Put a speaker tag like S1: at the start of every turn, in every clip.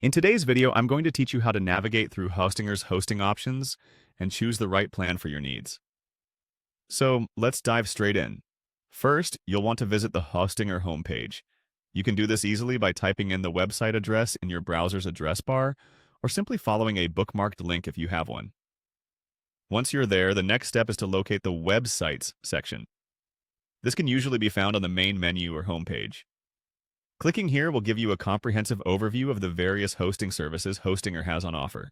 S1: In today's video, I'm going to teach you how to navigate through Hostinger's hosting options and choose the right plan for your needs. So let's dive straight in. First, you'll want to visit the Hostinger homepage. You can do this easily by typing in the website address in your browser's address bar, or simply following a bookmarked link if you have one. Once you're there, the next step is to locate the Websites section. This can usually be found on the main menu or homepage. Clicking here will give you a comprehensive overview of the various hosting services Hostinger has on offer.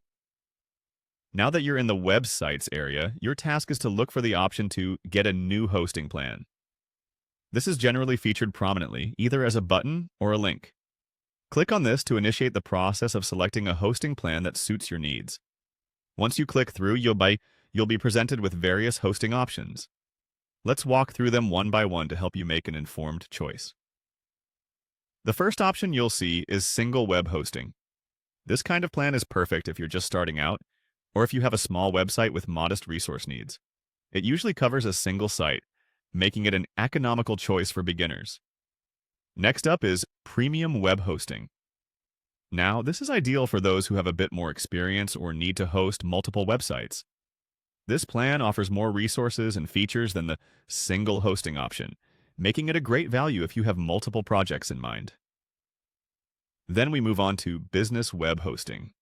S1: Now that you're in the websites area, your task is to look for the option to get a new hosting plan. This is generally featured prominently, either as a button or a link. Click on this to initiate the process of selecting a hosting plan that suits your needs. Once you click through, you'll be presented with various hosting options. Let's walk through them one by one to help you make an informed choice. The first option you'll see is single web hosting. This kind of plan is perfect if you're just starting out, or if you have a small website with modest resource needs. It usually covers a single site, making it an economical choice for beginners. Next up is premium web hosting. Now, this is ideal for those who have a bit more experience or need to host multiple websites. This plan offers more resources and features than the single hosting option, making it a great value if you have multiple projects in mind. Then we move on to business web hosting.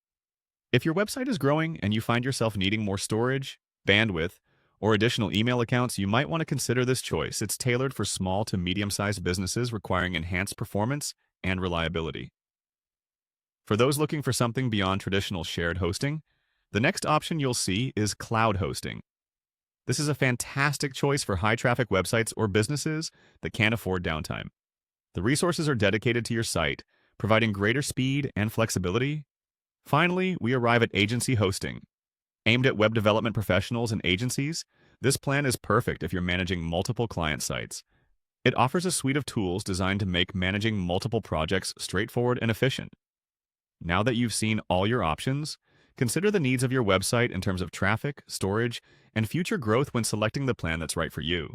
S1: If your website is growing and you find yourself needing more storage, bandwidth, or additional email accounts, you might want to consider this choice. It's tailored for small to medium-sized businesses requiring enhanced performance and reliability. For those looking for something beyond traditional shared hosting, the next option you'll see is cloud hosting. This is a fantastic choice for high-traffic websites or businesses that can't afford downtime. The resources are dedicated to your site, providing greater speed and flexibility. Finally, we arrive at agency hosting. Aimed at web development professionals and agencies, this plan is perfect if you're managing multiple client sites. It offers a suite of tools designed to make managing multiple projects straightforward and efficient. Now that you've seen all your options, consider the needs of your website in terms of traffic, storage, and future growth when selecting the plan that's right for you.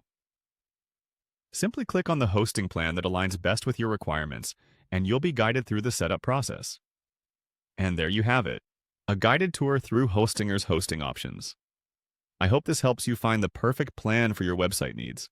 S1: Simply click on the hosting plan that aligns best with your requirements, and you'll be guided through the setup process. And there you have it, a guided tour through Hostinger's hosting options. I hope this helps you find the perfect plan for your website needs.